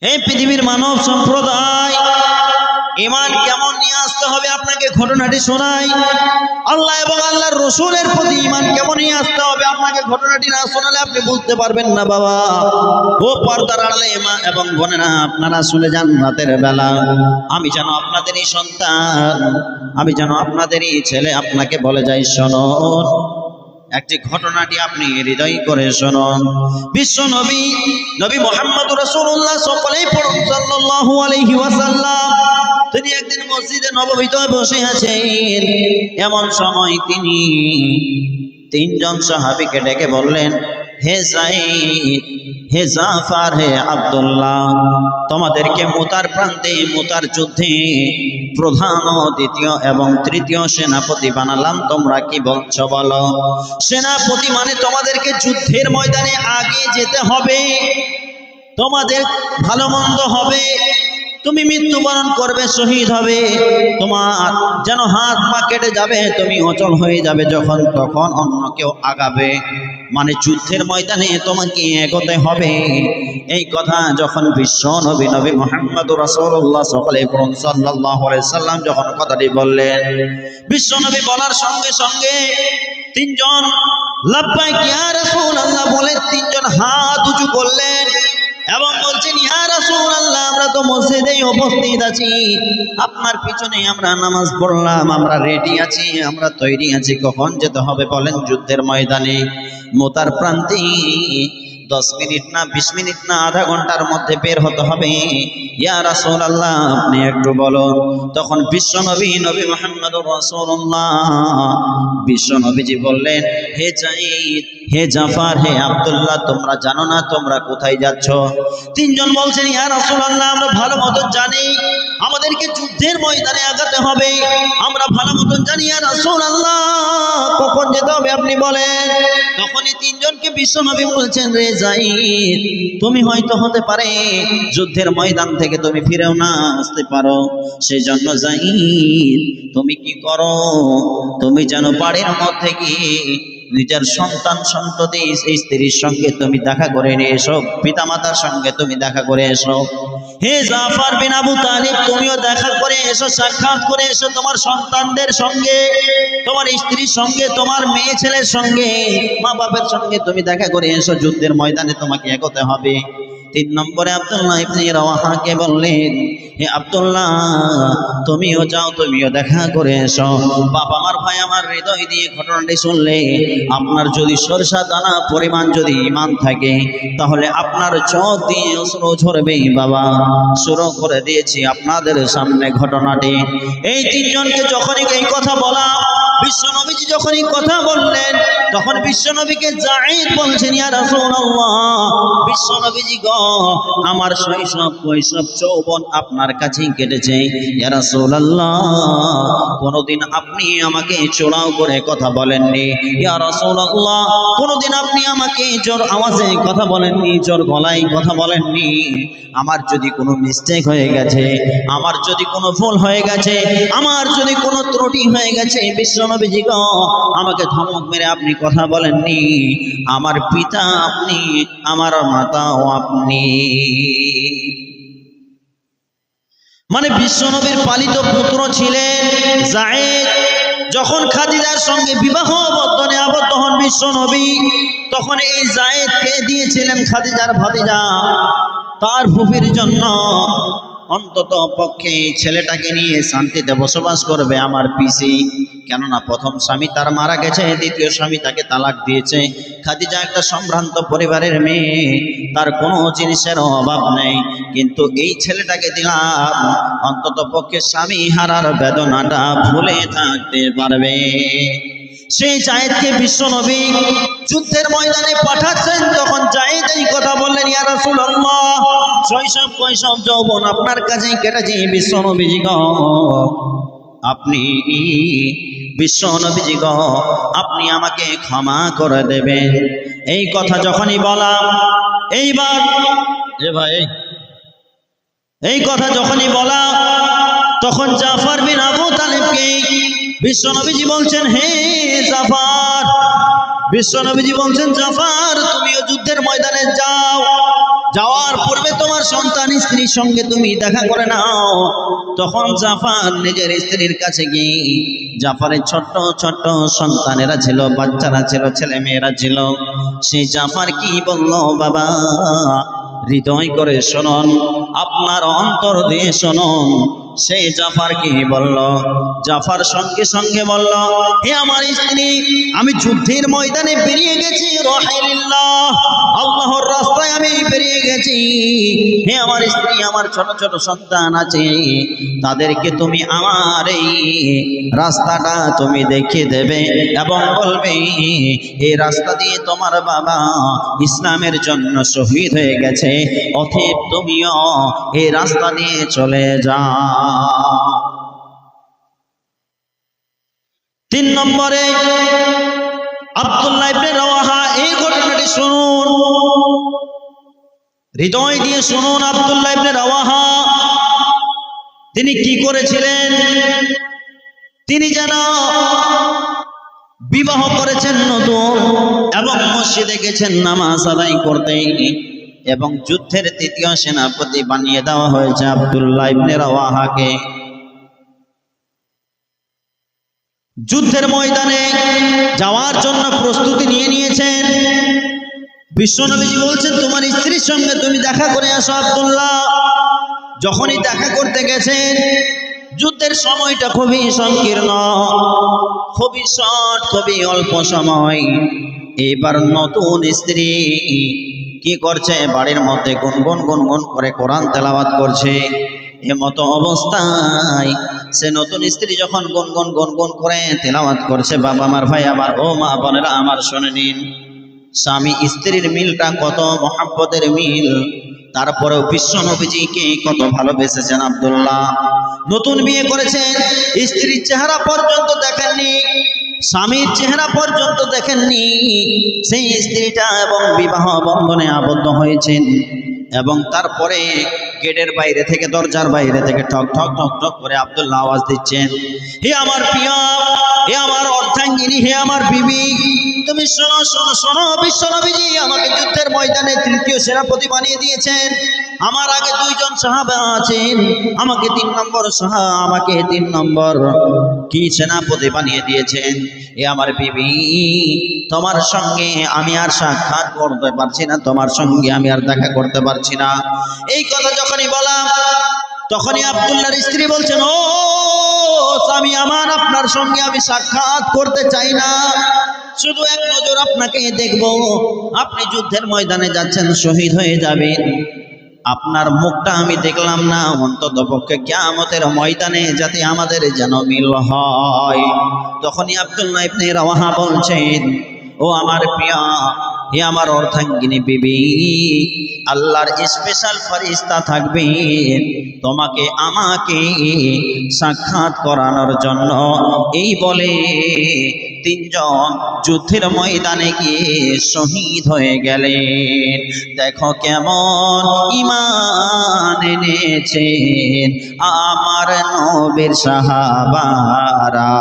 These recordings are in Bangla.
এই পৃথিবীর মানব সম্প্রদায় ঈমান কেমন নিয়ে আসতে হবে আপনাকে ঘটনাটি শোনাই। আল্লাহ এবং আল্লাহর রাসূলের প্রতি ঈমান কেমন নিয়ে আসতে হবে আপনাকে ঘটনাটি না শোনালে আপনি বুঝতে পারবেন না বাবা। ও পর্দার আড়ালে মা এবং বোনেরা, আপনারা শুনে যান রাতের বেলা আমি যেন আপনাদেরই সন্তান, আমি যেন আপনাদেরই ছেলে আপনাকে বলে যাই শুনুন একটি ঘটনাটি আপনি হৃদয় করে শুনুন। বিশ্ব নবী নবী মুহাম্মদুর রাসূলুল্লাহ সকলেই পড়ুন সাল্লাল্লাহু আলাইহি ওয়াসাল্লাম। তিনি একদিন মসজিদে নববীতে বসে আছেন। এমন সময় তিনি তিনজন সাহাবীকে ডেকে বললেন, হে যায়েদ, হে জাফর, হে আব্দুল্লাহ, তোমাদেরকে মুতার প্রান্তে মুতার যুদ্ধে প্রধান, দ্বিতীয় এবং তৃতীয় সেনাপতি বানালাম, তোমরা কি বলছো বলো। সেনাপতি মানে তোমাদেরকে যুদ্ধের ময়দানে আগে যেতে হবে, তোমাদের ভালো মন্দ হবে, তুমি মৃত্যুবরণ করবে, শহীদ হবে, তোমার যেন হাত পা কেটে যাবে, তুমি অচল হয়ে যাবে যখন তখন অন্য কেউ আগাবে, মানে যুদ্ধের ময়দানে তোমাকে এগোতে হবে। এই কথা যখন বিশ্ব নবী নবী মুহাম্মদুর রাসূলুল্লাহ সাল্লাল্লাহু আলাইহি ওয়াসাল্লাম যখন কথাটি বললেন, বিশ্ব নবী বলার সঙ্গে সঙ্গে তিনজন লাব্বাইক ইয়া রাসূলুল্লাহ বলে তিনজন হাত উঁচু করলেন এবং বলছেন, ইয়া রাসূলুল্লাহ, আমরা তো মসজিদেই উপস্থিত আছি, আপনার পিছনে আমরা নামাজ পড়লাম, আমরা রেডি আছি, আমরা তৈরি আছি, কখন যেতে হবে বলেন যুদ্ধের ময়দানে মুতার প্রান্তে? 10 মিনিট না 20 মিনিট না আধা ঘন্টার মধ্যে বের হতে হবে, ইয়া রাসূলুল্লাহ আপনি একটু বলুন। তখন বিশ্বনবী নবী মুহাম্মদুর রাসূলুল্লাহ বিশ্বনবীজি বললেন, হে যায়েদ, হে জাফর, হে আব্দুল্লাহ, তোমরা জানো না তোমরা কোথায় যাচ্ছ? তিনজন বলছেন, ইয়া রাসূলুল্লাহ আমরা ভালো মতন জানি আমাদেরকে যুদ্ধের ময়দানে আগাতে হবে, আমরা ভালো মতন জানি ইয়া রাসূলুল্লাহ, কখন যেতে হবে আপনি বলেন। তখনই তিনজনকে বিশ্বনবী বলছেন, রে যায়েদ, তুমি হয়তো হতে পারে যুদ্ধের ময়দান থেকে তুমি ফিরেও না আসতে পারো, সেই জন্য যায়েদ তুমি কি করো, তুমি যেন বাড়ির মধ্যে গিয়ে নিজের সন্তান সন্ততি স্ত্রীর সঙ্গে তুমি দেখা করে নিয়ে এসো, পিতামাতার সঙ্গে তুমি দেখা করে এসো। হে জাফর বিন আবু তালিব, তুমিও দেখা করে এসো, সাক্ষাৎ করে এসো তোমার সন্তানদের সঙ্গে, তোমার স্ত্রীর সঙ্গে, তোমার মেয়ে ছেলের সঙ্গে, মা বাবার সঙ্গে তুমি দেখা করে এসো, যুদ্ধের ময়দানে তোমাকে এগোতে হবে। 3 নম্বরে আব্দুল্লাহ ইবনে রাওয়াহাকে বললেন, হে আব্দুল্লাহ তুমিও যাও, তুমিও দেখা করে এসো। বাবা আমার, ভাই আমার, হৃদয় দিয়ে ঘটনাটি শুনলে আপনার যদি সরষা দানা পরিমাণ যদি ঈমান থাকে তাহলে আপনার চোখ দিয়ে অশ্রু ঝরবে। বাবা শুরু করে দিয়েছি আপনাদের সামনে ঘটনাটি। এই তিনজনকে যখনই এই কথা বলা, বিশ্বনবীজি যখনই কথা বললেন তখন বিশ্বনবীকে যায়েদ বলছেন, ইয়া রাসূলুল্লাহ, বিশ্বনবীজি গো, আমার শৈশব কৈশোর যৌবন আপনার কাছেই কেটেছে, ইয়া রাসূলুল্লাহ কোনদিন আপনি আমাকে চড়াও করে কথা বলেননি, ইয়া রাসূলুল্লাহ কোনদিন আপনি আমাকে জোর আওয়াজে কথা বলেননি, জোর গলায় কথা বলেননি। আমার যদি কোনো মিস্টেক হয়ে গেছে, আমার যদি কোনো ভুল হয়ে গেছে, আমার যদি কোনো ত্রুটি হয়ে গেছে, বিশ্বনবীজি গো আমাকে ধমক মেরে আপনি কথা বলেননি। আমার পিতা আপনি, আমার মাতাও আপনি। মানে বিশ্বনবীর পালিত পুত্র ছিলেন যায়েদ। যখন খাদিজার সঙ্গে বিবাহ বন্ধনে আবদ্ধ হন বিশ্বনবী, তখন এই যায়েদকে দিয়েছিলেন খাদিজার ভাতিজা তার ফুফির জন্য, অন্তত পক্ষে ছেলেটাকে নিয়ে শান্তিতে বসবাস করবে আমার পিসি। কেননা প্রথম স্বামী তার মারা গেছে, দ্বিতীয় স্বামী তাকে তালাক দিয়েছে। খাদিজা একটা সম্ভ্রান্ত পরিবারের মেয়ে, তার কোনো জিনিসের অভাব নেই, কিন্তু এই ছেলেটাকে দিলাম অন্তত পক্ষে স্বামী হারার বেদনাটা ভুলে থাকতে পারবে। সেই যায়েদকে বিশ্বনবী যুদ্ধের ময়দানে পাঠাচ্ছেন। তখন যায়েদ এই কথা বললেন, ইয়া রাসূলুল্লাহ শৈশব কৈশোর যৌবন আপনার কাছেই কেটেছে, বিশ্বনবীজি গো আপনি, বিশ্বনবীজি গো আপনি আমাকে ক্ষমা করে দেবেন। এই কথা যখনই বলা, এইবার ভাই এই কথা যখনই বলা, তখন জাফর বিন আবু তালিবকে বিশ্বনবীজি বলছেন, হে জাফর, বিশ্বনবীজি বলছেন, জাফর তুমিও যুদ্ধের ময়দানে যাও, যাওয়ার পূর্বে তোমার সন্তান স্ত্রীর সঙ্গে তুমি দেখা করে নাও। তখন জাফর নিজের স্ত্রীর কাছে গিয়ে, জাফরের ছোট্ট ছোট্ট সন্তানেরা ছিল, বাচ্চারা ছিল, ছেলে মেয়েরা ছিল। সেই জাফর কি বলল, বাবা হৃদয় করে শুনুন, আপনার অন্তর দিয়ে শুনুন। সেই জাফর কি বলল, জাফর সঙ্গে সঙ্গে বলল, হে আমার স্ত্রী, আমি যুদ্ধের ময়দানে বেরিয়ে গেছি, রাহিলিল্লাহ, আল্লাহর রাস্তায় আমি বেরিয়ে গেছি। হে আমার স্ত্রী, আমার ছোট ছোট সন্তান আছে, তাদেরকে তুমি আমার এই রাস্তাটা তুমি দেখিয়ে দেবে এবং বলবে এই রাস্তা দিয়ে তোমার বাবা ইসলামের জন্য শহীদ হয়ে গেছে, অতএব তুমিও এই রাস্তা দিয়ে চলে যাও। 3 নম্বরে আব্দুল্লাহ ইবনে রাওয়াহা, এই ঘটনাটি শুনুন, হৃদয় দিয়ে শুনুন। আব্দুল্লাহ ইবনে রাওয়াহা তিনি কি করেছিলেন? তিনি যেন বিবাহ করেছেন নতুন এবং মসজিদে গেছেন নামাজ আদায় করতে, এবং যুদ্ধের 3য় সেনাপতি বানিয়ে দেওয়া হয়েছে আব্দুল্লাহ ইবনে রাওয়াহাকে। যুদ্ধের ময়দানে যাওয়ার জন্য প্রস্তুতি নিয়ে নিয়েছেন। বিশ্বনবীজি বলছেন, তোমার স্ত্রীর সঙ্গে তুমি দেখা করে আসো আব্দুল্লাহ। যখনই দেখা করতে গেছেন, যুদ্ধের সময়টা খুবই সংকীর্ণ, খুবই শর্ট, খুবই অল্প সময়। এবার নতুন স্ত্রী কি করছে, বাড়ির মধ্যে গুনগুন গুনগুন করে কোরআন তেলাওয়াত করছে। এমতো অবস্থায় সে নতুন স্ত্রী যখন গুনগুন গুনগুন করে তেলাওয়াত করছে, বাবা আমার, ভাই আমার, ও মা বোনেরা আমার, শুনে নিন, স্বামী স্ত্রীর মিলটা কত মহাব্বতের মিল। তারপরেও বিশ্বনবীজিকে কত ভালোবেসেছেন আব্দুল্লাহ। নতুন বিয়ে করেছেন, স্ত্রীর চেহারা পর্যন্ত দেখেননি, স্বামীর চেহারা পর্যন্ত দেখেননি। সেই স্ত্রীটা এবং বিবাহ বন্ধনে আবদ্ধ হয়েছেন, এবং তারপরে গেটের বাইরে থেকে, দরজার বাইরে থেকে ঠক ঠক ঠক ঠক করে আব্দুল্লাহ আওয়াজ দিচ্ছেন, হে আমার প্রিয়া, হে আমার অর্ধাঙ্গিনী, হে আমার বিবি, তুমি শোনো শোনো শোনো, বিশ্বনবীজি আমাকে যুদ্ধের ময়দানে 3য় সেনাপতি বানিয়ে দিয়েছেন। আমার আগে 2 জন সাহাবা আছেন, আমাকে 3 নম্বর কি সেনাপতি বানিয়ে দিয়েছেন। এ আমার বিবি, তোমার সঙ্গে আমি আর সাক্ষাৎ করতে পারছি না, তোমার সঙ্গে আমি আর দেখা করতে পারছি না। এই কথা যখনই বললাম, তখনই আব্দুল্লাহর স্ত্রী বলছেন, ও স্বামী আমার, আপনার সঙ্গে আমি সাক্ষাৎ করতে চাই না, শুধু এক নজর আপনাকে দেখব। আপনি যুদ্ধের ময়দানে যাচ্ছেন, শহীদ হয়ে যাবেন, আপনার মুখটা আমি দেখলাম না, অন্তত পক্ষে কিয়ামতের ময়দানে যাতে আমাদের যেন মিল হয়। তখনই আব্দুল্লাহ ইবনে রাওয়াহা বলছেন, ও আমার প্রিয়া, হে আমার অর্ধাঙ্গিনী বিবি, আল্লাহর স্পেশাল ফেরেশতা থাকবে তোমাকে আমাকে সাক্ষাৎ করানোর জন্য। এই বলে 3 জন যুদ্ধের ময়দানে গিয়ে শহীদ হয়ে গেলেন। দেখো কেমন ঈমান এনেছেন আমার নবীর সাহাবারা,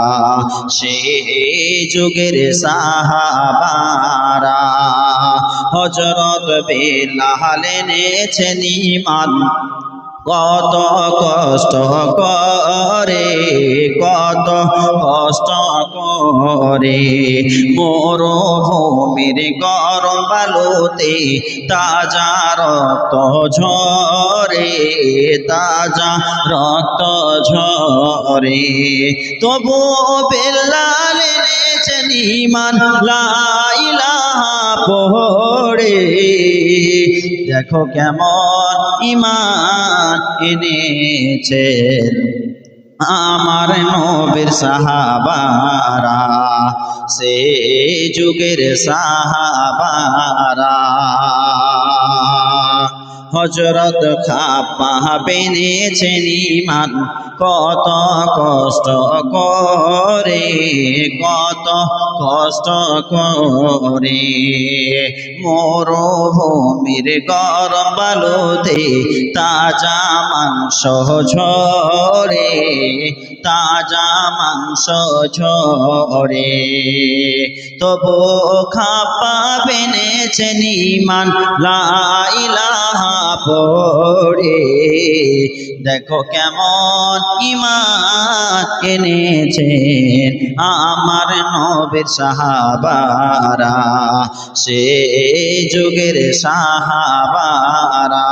সেই যুগের সাহাবারা। হযরত বেলাল এনেছেন ঈমান, কত কষ্ট করে, কত কষ্ট করে, মরুভূমির গরম বালুতে তাজা রক্ত ঝরে, তাজা রক্ত ঝরে, তবু বেলাল এনেছেন ঈমান, লা ইলাহা পড়ে। দেখো কেমন ঈমান এনেছেন আমার নবীর সাহাবারা, সে যুগের সাহাবারা। হযরত খাব্বাব এনেছেন ঈমান, কত কষ্ট করে, কত কষ্ট করে, মরুভূমির গরম বালুতে তাজা মাংস ঝরে, তাজা মাংস ঝরে, তবু খাপা বেনেছেন ঈমান লা ইলাহা পড়ে। দেখো কেমন ঈমান এনেছেন আমার নবীর সাহাবারা, সে যুগের সাহাবারা।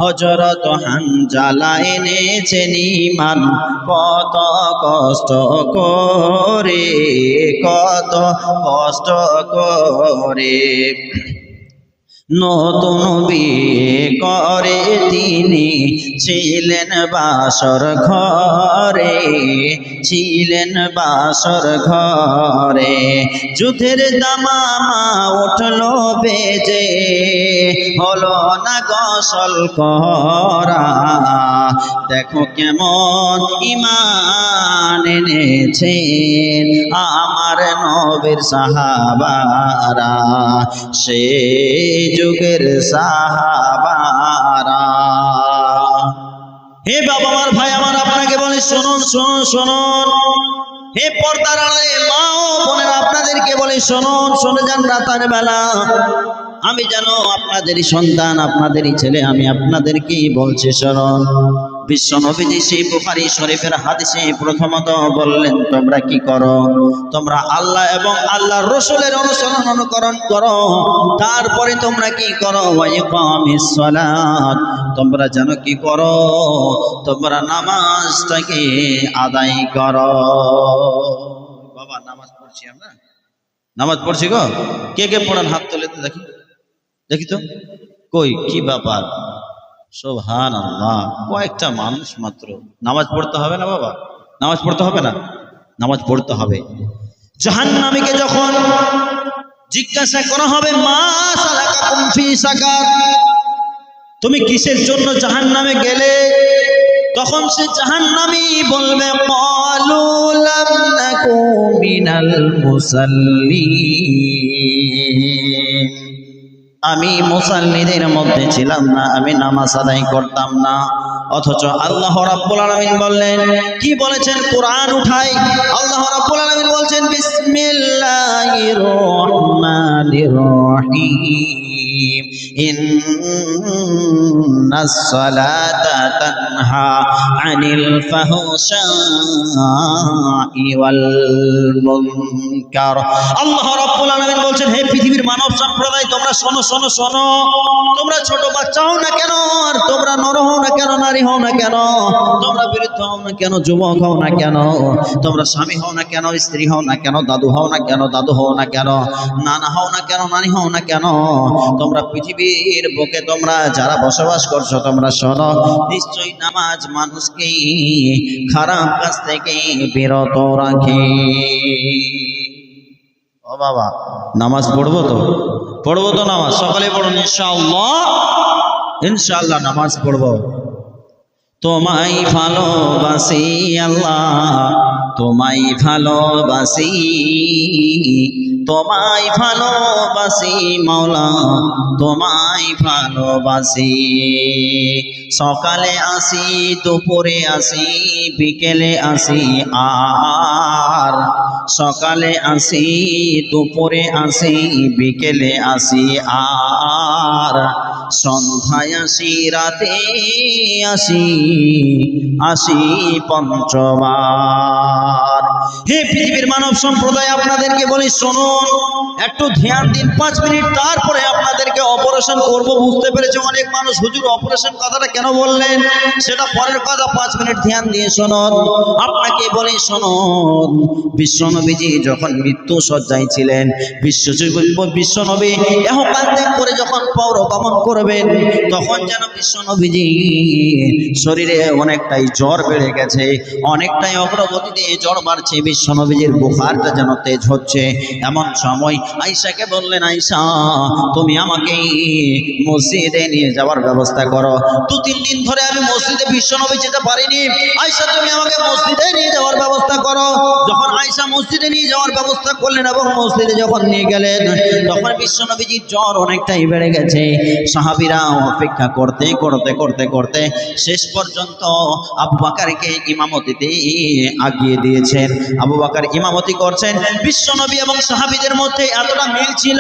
হযরত হানজালা এনেছেন ঈমান কত কষ্ট করে, কত কষ্ট করে। নতুন বিয়ে করে তিনি ছিলেন বাসর ঘরে, ছিলেন বাসর ঘরে। যুদ্ধের দামামা উঠলো বেজে, হলো না গোসল করা। দেখো কেমন ঈমান এনেছেন আমার নবীর সাহাবারা, সে যুগের সাহাবারা। হে বাবা আমার, ভাই আমার, আপনাকে বলে শুনুন শুনুন শুনুন। হে পর্দার আড়ালে মা ও বোনেরা, আপনাদেরকে বলে শুনুন, শুনে যান রাতের বেলা। আমি যেন আপনাদেরই সন্তান, আপনাদেরই ছেলে, আমি আপনাদেরকেই বলছি শুনুন। বিশ্ব নবীজি সেই বুখারী শরীফের হাদিসে প্রথমত বললেন, তোমরা কি করো? তোমরা আল্লাহ এবং আল্লাহর রাসূলের অনুসরণ অনুকরণ করো। তারপরে তোমরা কি করো? ওয়া ইকামিস সালাত, তোমরা যেন কি করো? তোমরা নামাজটাকে আদায় করো। বাবা নামাজ পড়ছি আমরা, নামাজ পড়ছি গো। কে কে পড়েন হাত তুলে তো দেখি, দেখি তো কই, কি ব্যাপার? সুবহানাল্লাহ, কয়েকটা মানুষ মাত্র। নামাজ পড়তে হবে না বাবা? নামাজ পড়তে হবে না? নামাজ পড়তে হবে। জাহান্নামীকে যখন জিজ্ঞাসা করা হবে, মা সালাকাকুম ফি সাকার, তুমি কিসের জন্য জাহান্নামে গেলে? তখন সে জাহান্নামী বলবে, ক্বালু লাম নাকু মিনাল মুসাল্লিন, আমি মুসাল্লিদের মধ্যে ছিলাম না, আমি নামাজ আদায় করতাম না। অথচ আল্লাহ রাব্বুল আলামিন বললেন, কি বলেছেন? কোরআন উঠাই আল্লাহ রাব্বুল আলামিন বলছেন, বিসমিল্লাহির রহমানির রহিম, ইন্নাস সালাতা তানহা আনিল ফাহশাই ওয়াল মুনকার। আল্লাহ রাব্বুল আলামিন বলছেন, হে পৃথিবীর মানব সম্প্রদায়, তোমরা শোনো শোনো শোনো। তোমরা ছোট বাচ্চা হও না কেন, আর তোমরা নর হও না কেন, নারী হও না কেন, তোমরা বৃদ্ধ হও না কেন, যুবক হও না কেন, তোমরা স্বামী হও না কেন, স্ত্রী হও না কেন, দাদু হও না কেন, দাদু হও না কেন, নানা হও না কেন, নানি হও না কেন, তোমরা পৃথিবীর বুকে তোমরা যারা বসবাস করছো, তোমরা শোনো, নিশ্চয়ই নামাজ মানুষকে খারাপ কাজ থেকে বিরত রাখে। ও বাবা, নামাজ পড়বো তো? পড়বো তো নামাজ? সকালে পড়ুন ইনশাআল্লাহ, ইনশাআল্লাহ নামাজ পড়বো। তোমায় ভালোবাসি আল্লাহ, তোমায় ভালোবাসি, তোমায় ভালোবাসি মাওলা, তোমায় ভালোবাসি। সকালে আসি, দুপুরে আসি, বিকেলে আসি, আর সকালে আসি, দুপুরে আসি, বিকেলে আসি, আর সন্ধ্যায় আসি, রাতে আসি, আসি পঞ্চবার। হে পৃথিবীর মানব সম্প্রদায়, আপনাদেরকে বলি শুনুন, একটু ধ্যান দিন 5 মিনিট, তারপরে আপনাদেরকে অপারেশন করব। বুঝতে পেরেছে অনেক মানুষ, হুজুর অপারেশন কথাটা কেন বললেন? সেটা পরের কথা, 5 মিনিট ধ্যান দিয়ে শুনুন। আপনাকে বলি শুনুন, বিশ্বনবীজি যখন মৃত্যু শয্যায় ছিলেন, বিশ্বনবী ইহকাল ত্যাগ করে যখন পরগমন করবেন, তখন যেন বিশ্বনবীজি শরীরে অনেকটাই জ্বর বেড়ে গেছে, অনেকটাই অগ্রগতিতে জ্বর বাড়ছে। পাচ্ছি বিশ্বনবীজির বুখারটা যেন তেজ হচ্ছে। এমন সময় আয়েশাকে বললেন, আয়েশা তুমি আমাকে মসজিদে নিয়ে যাওয়ার ব্যবস্থা করো। 2-3 দিন ধরে আমি মসজিদে বিশ্বনবী যেতে পারিনি, আয়েশা তুমি আমাকে মসজিদে নিয়ে যাওয়ার ব্যবস্থা করো। যখন আয়েশা মসজিদে নিয়ে যাওয়ার ব্যবস্থা করলেন এবং মসজিদে যখন নিয়ে গেলেন, তখন বিশ্বনবীজির জ্বর অনেকটাই বেড়ে গেছে। সাহাবীরা অপেক্ষা করতে করতে করতে করতে শেষ পর্যন্ত আবু বকরকে ইমামতিতে আগিয়ে দিয়েছেন। আবু বকর ইমামতি করছেন। বিশ্বনবী এবং সাহাবীদের মধ্যে এতটা মিল ছিল,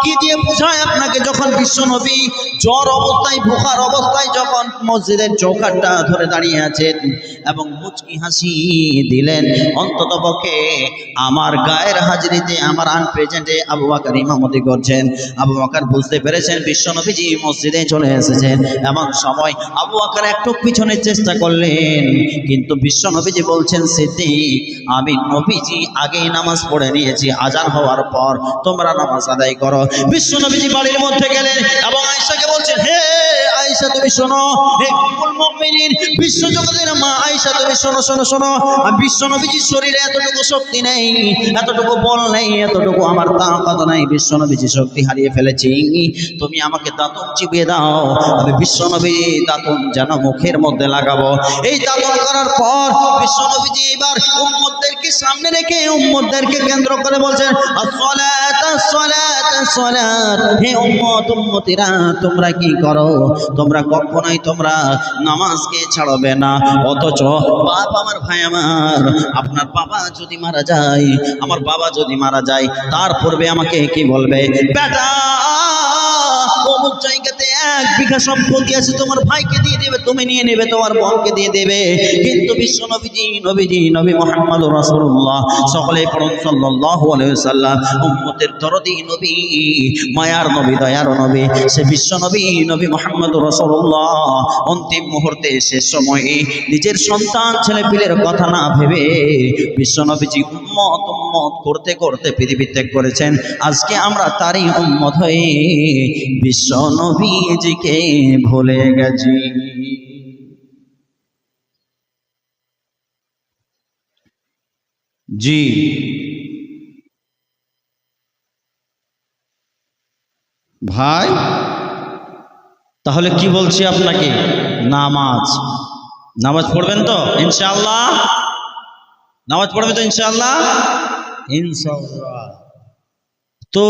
কি দিয়ে বোঝায় আপনাকে, যখন বিশ্বনবী জ্বর অবস্থায় বুখার অবস্থায় যখন মসজিদের চৌকাঠটা ধরে দাঁড়িয়ে আছেন এবং মুচকি হাসি দিলেন, অন্তত পক্ষে আমার গায়ের হাজিরিতে আমার আনপ্রেজেন্টে আবু বকর ইমামতি করছেন। আবু বকর বুঝতে পেরেছেন বিশ্বনবীজি মসজিদে চলে এসেছেন। এমন সময় আবু বকর একটু পিছনের চেষ্টা করলেন, কিন্তু বিশ্বনবীজি বলছেন, সিদ্দিক আমি নবীজি আগেই নামাজ পড়ে নিয়েছি, আজান হওয়ার পর তোমরা নামাজ আদায় করো। বিশ্বনবীজি বাড়ির মধ্যে গেলেন এবং আয়েশাকে বলছেন, হে আয়েশা তুমি শোনো, হে উম্মুল মুমিনিন বিশ্বজগতের মা আয়েশা তুমি শোনো শোনো শোনো, বিশ্বনবীজির শরীরে এতটুকু শক্তি নেই, এতটুকু বল নেই, এতটুকু আমার তাকত নাই, বিশ্বনবীজি শক্তি হারিয়ে ফেলেছি। তুমি আমাকে দাঁতন চিবিয়ে দাও, আমি বিশ্বনবী দাঁতন যেন মুখের মধ্যে লাগাবো। এই দাঁতন করার পর বিশ্বনবীজি এবার উম্মতদেরকে সামনে রেখে উম্মতদেরকে কেন্দ্র করে বলছেন, আসসালাত আসসালাত আসসালাত, হে উম্মত উম্মতিরা তোমরা কি করো, তোমরা কখনোই তোমরা নামাজকে ছাড়বে না। অথচ বাপ আমার ভাই আমার, আপনার বাবা যদি মারা যায়, আমার বাবা যদি মারা যায়, তার পূর্বে আমাকে কি বলবে, বেটা অমুক জায়গাতে 1 বিঘা সম্পত্তি আছে, তোমার ভাইকে দিয়ে দেবে, তুমি নিয়ে নেবে, তোমার বোনকে দিয়ে দেবে। কিন্তু বিশ্বনবীজি নবী মুহাম্মদুর রাসূলুল্লাহ, সকলে পড়ুন সাল্লাল্লাহু আলাইহি ওয়াসাল্লাম, উম্মতের দরদি নবী, মায়ার নবী, দয়ার নবী, সে বিশ্বনবী নবী মুহাম্মদুর রাসূলুল্লাহ অন্তিম মুহূর্তে শেষ সময়ে নিজের সন্তান ছেলে পিলের কথা না ভেবে বিশ্বনবীজি উম্মত উম্মত করতে করতে পৃথিবী ত্যাগ করেছেন। আজকে আমরা তারই উম্মত হয়ে বিশ্বনবীজিকে ভুলে গেছি। জি ভাই, তাহলে কি বলছি আপনাকে, নামাজ পড়বেন তো ইনশাআল্লাহ, নামাজ পড়বেন তো ইনশাআল্লাহ, ইনশাআল্লাহ। তো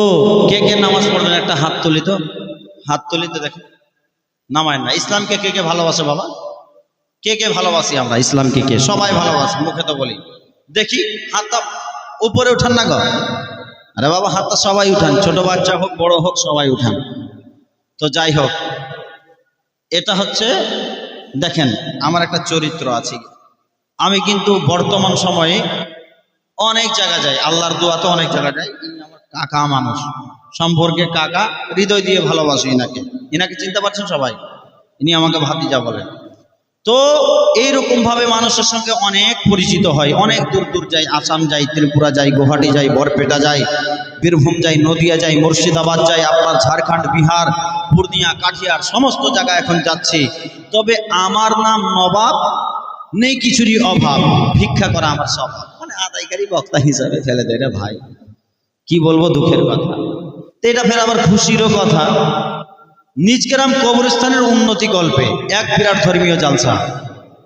কে কে নামাজ পড়বেন একটা হাত তুলি তো, হাত তুলি তো দেখেন, নামায় না। ইসলামকে কে কে ভালোবাসে বাবা, কে কে ভালোবাসি আমরা ইসলামকে, কে সবাই ভালোবাসে, মুখে তো বলি, দেখি হাতটা উপরে উঠান না গো, আরে বাবা হাতটা সবাই উঠান, ছোট বাচ্চা হোক বড় হোক সবাই উঠান। তো যাই হোক, এটা হচ্ছে দেখেন আমার একটা চরিত্র আছে, আমি কিন্তু বর্তমান সময়ে অনেক জায়গা যাই, আল্লাহর দোয়াতে অনেক জায়গা যাই। আমার কাকা মানুষ, সম্পর্কে কাকা, হৃদয় দিয়ে ভালোবাসি ইনাকে, ইনাকে চিনতে পারছেন সবাই, ইনি আমাকে ভাতিজা বলেন। তো এইরকম ভাবে মানুষের সঙ্গে অনেক পরিচিত হয়, অনেক দূর দূর যাই, আসাম যাই, ত্রিপুরা যাই, গুয়াহাটি যাই, বরপেটা যাই, বীরভূম যাই, নদিয়া যাই, মুর্শিদাবাদ যাই, আপনার ঝাড়খণ্ড, বিহার, পূর্ণিয়া, কাঠিয়ার সমস্ত জায়গায় এখন যাচ্ছি। তবে আমার নাম নবাব, নেই কিছুরই অভাব, ভিক্ষা করা আমার স্বভাব। মানে আদায়কারী বক্তা হিসাবে ফেলে দেয় রে ভাই, কি বলবো, দুঃখের কথা। তো এটা ফের আবার খুশিরও কথা। নিজগ্রাম কবরস্থানের উন্নতি গল্পে এক বিরাট ধর্মীয় জালসা।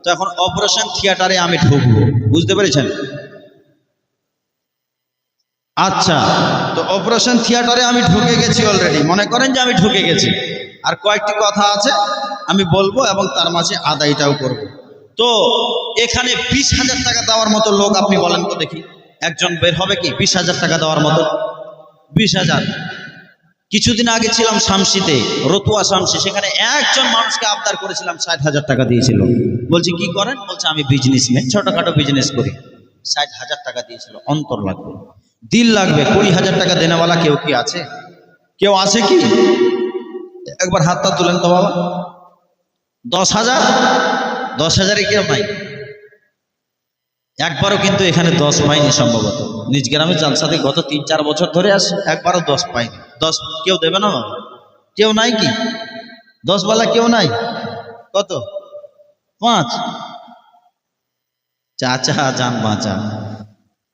তো এখন অপারেশন থিয়েটারে আমি ঢুকবো, বুঝতে পেরেছেন? আচ্ছা, তো অপারেশন থিয়েটারে আমি ঢুকে গেছি অলরেডি, মনে করেন যে আমি ঢুকে গেছি। আর কয়েকটি কথা আছে আমি বলবো এবং তার মাঝে আদায়টাও করব। তো এখানে 20,000 টাকা দেওয়ার মতো লোক আপনি বলেন তো দেখি, একজন বের হবে কি 20,000 টাকা দেওয়ার মতো? 20,000। কিছুদিন আগে ছিলাম শামসিতে, রতুয়া শামসি, সেখানে একজন মানুষকে আবদার করেছিলাম, 60,000 টাকা দিয়েছিল। বলছি কি করেন? বলছে আমি বিজনেসম্যান, ছোটখাটো বিজনেস করি। 60,000 টাকা দিয়েছিল। অন্তর লাগবে, দিল লাগবে। 20,000 টাকা দেনেওয়ালা কেউ কি আছে? কেউ আছে কি? একবার হাতটা তুলেন তো বাবা। 10,000, 10,000-এ কেউ নাই। একবারও কিন্তু এখানে 10 পাইনি সম্ভবত। নিজ গ্রামে জালসাতে গত 3-4 বছর ধরে আসে, একবারও 10 পাইনি। 10 কেউ দেবে না বাবা? কেউ নাই কি? 10 বালা কেউ নাই? কত? 5? চাচা যান বাঁচা,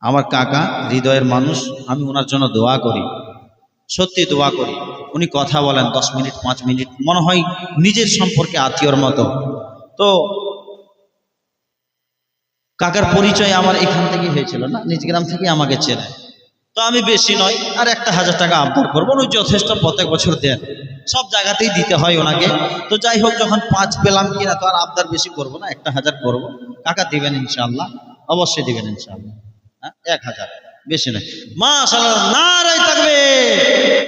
আমার কাকা হৃদয়ের মানুষ, আমি ওনার জন্য দোয়া করি, সত্যি দোয়া করি। উনি কথা বলেন 10 মিনিট 5 মিনিট, মনে হয় নিজের সম্পর্কে আত্মীয়র মতো। তো কাকার পরিচয় আমার এখান থেকে হয়েছিল না, নিজ গ্রাম থেকে আমাকে চেনে। তো আমি বেশি নয় আর 1000 টাকা আবদার করবো, উনি যথেষ্ট প্রত্যেক বছর দেন, সব জায়গাতেই দিতে হয় ওনাকে। তো যাই হোক, যখন 5 পেলাম কিনা তো আর আবদার বেশি করবো না, 1000 করবো। কাকা দিবেন ইনশাআল্লাহ, অবশ্যই দিবেন ইনশাআল্লাহ। হ্যাঁ, 1000, বেশি নয়। মাশাআল্লাহ, নারায়ে তাকবীর।